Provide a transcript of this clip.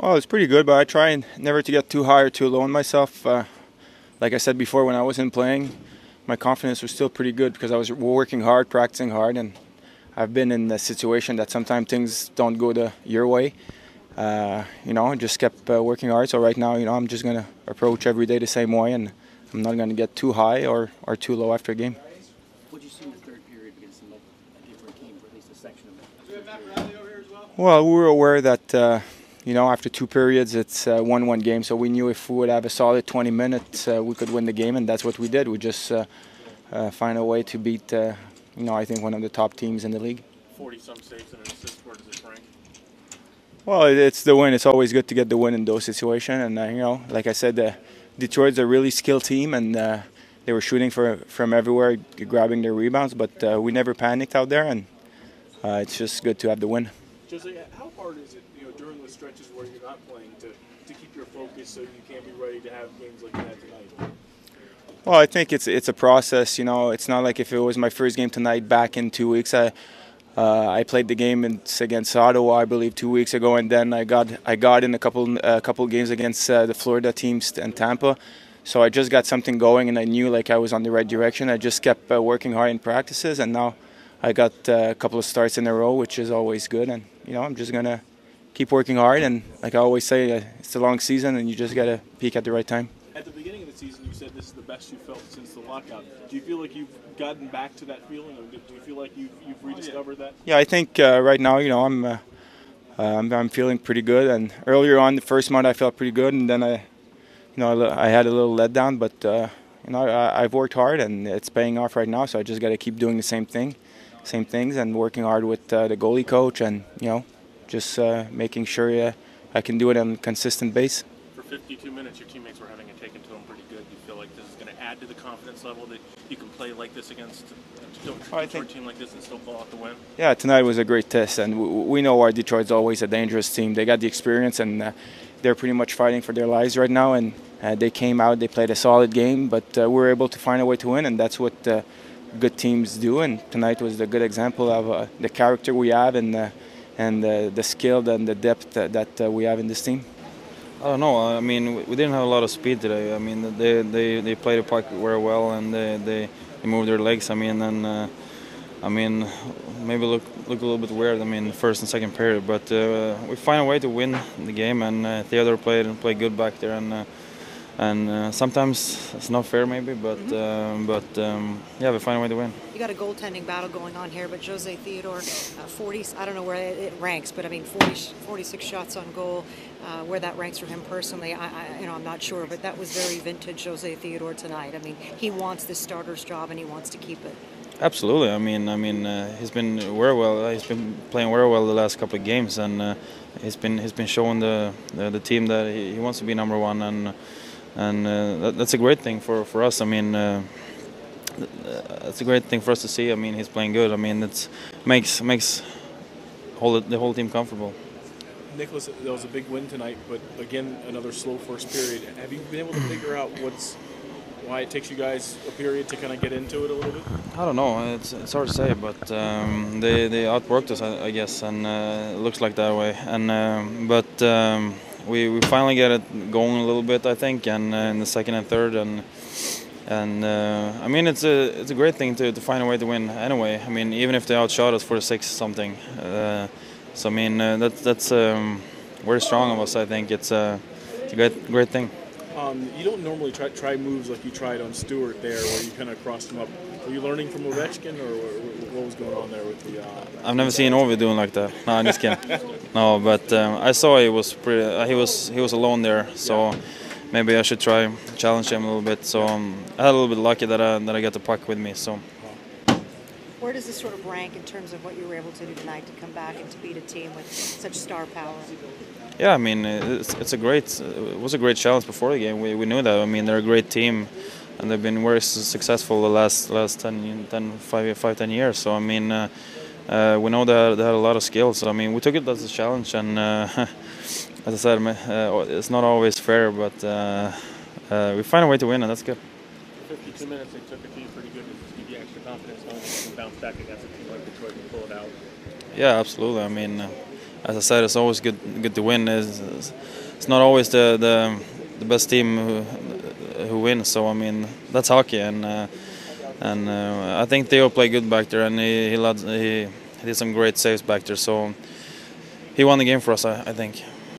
Well, it's pretty good, but I try and never to get too high or too low on myself. Like I said before, when I wasn't playing, my confidence was still pretty good because I was working hard, practicing hard, and I've been in the situation that sometimes things don't go your way. Just kept working hard. So right now, I'm just going to approach every day the same way, and I'm not going to get too high or too low after a game. What did you see in the third period against a different team, or at least a section of it? Well, we were aware that, after two periods, it's a 1-1 game. So we knew if we would have a solid 20 minutes, we could win the game, and that's what we did. We just find a way to beat, I think, one of the top teams in the league. 40-some saves and an assist. Where does it rank? Well, it's the win. It's always good to get the win in those situations. And, like I said, Detroit's a really skilled team, and they were shooting from everywhere, grabbing their rebounds. But we never panicked out there, and it's just good to have the win. Jose, how hard is it, during the stretches where you're not playing, to keep your focus so you can be ready to have games like that tonight? Well, I think it's a process. It's not like if it was my first game tonight back in 2 weeks. I played the game against Ottawa, I believe, 2 weeks ago, and then I got in a couple games against the Florida teams and Tampa. So I just got something going, and I knew I was on the right direction. I just kept working hard in practices, and now I got a couple of starts in a row, which is always good. And I'm just gonna keep working hard. And like I always say, it's a long season, and you just gotta peak at the right time. At the beginning of the season, you said this is the best you felt since the lockout. Do you feel like you've gotten back to that feeling, or do you feel like you've rediscovered that? Yeah, I think right now, I'm feeling pretty good. And earlier on, the first month, I felt pretty good, and then I had a little letdown. But I've worked hard, and it's paying off right now. So I just got to keep doing the same things, and working hard with the goalie coach, and just making sure I can do it on a consistent basis. For 52 minutes, your teammates were having it taken to them pretty good. Do you feel like this is going to add to the confidence level that you can play like this against a Detroit team like this and still pull out the win? Yeah, tonight was a great test, and we know why Detroit's always a dangerous team. They got the experience, and they're pretty much fighting for their lives right now. And they came out, they played a solid game, but we were able to find a way to win, and that's what good teams do. And tonight was a good example of the character we have and the skill and the depth that we have in this team. I don't know. I mean, we didn't have a lot of speed today. I mean, they played the puck very well, and they moved their legs. I mean, and maybe look a little bit weird. I mean, first and second period, but we find a way to win the game. And Theodore played good back there, and sometimes it's not fair, maybe, but yeah, we find a way to win. You got a goaltending battle going on here, but Jose Theodore, 40. I don't know where it ranks, but I mean, 46 shots on goal. Where that ranks for him personally, I'm not sure, but that was very vintage Jose Theodore tonight. I mean, he wants this starter's job and he wants to keep it. Absolutely. I mean, he's been very well. He's been playing very well the last couple of games, and he's been showing the team that he wants to be number one, and that's a great thing for us. I mean, it's a great thing for us to see. I mean, he's playing good. I mean, it makes the whole team comfortable. Nicklas, that was a big win tonight, but again, another slow first period. Have you been able to figure out why it takes you guys a period to kind of get into it a little bit? I don't know. It's hard to say, but they outworked us, I guess, and it looks like that way. And we finally get it going a little bit, I think, and in the second and third, and I mean, it's a great thing to find a way to win anyway. I mean, even if they outshot us for 6 something. So I mean, that's very strong of us. I think it's a great thing. You don't normally try moves like you tried on Stewart there, where you kind of crossed him up. Were you learning from Ovechkin, or what was going on there with the? I've never seen Ovi doing like that. No, I'm just kidding. No, but I saw he was pretty. He was alone there, so maybe I should try challenge him a little bit. So I had a little bit lucky that I got the puck with me. So. Where does this sort of rank in terms of what you were able to do tonight to come back and to beat a team with such star power? Yeah, I mean, it was a great challenge before the game. We knew that. I mean, they're a great team, and they've been very successful the last 5-10 years. So I mean, we know they had a lot of skills. So, I mean, we took it as a challenge, and as I said, it's not always fair, but we find a way to win, and that's good. 52 minutes, they took it to you pretty good. Just give you extra confidence knowing you can bounce back against a team like Detroit and pull it out. Yeah, absolutely. I mean, as I said, it's always good to win. It's not always the best team who wins. So I mean, that's hockey, and I think Theo played good back there, and he did some great saves back there. So he won the game for us, I think.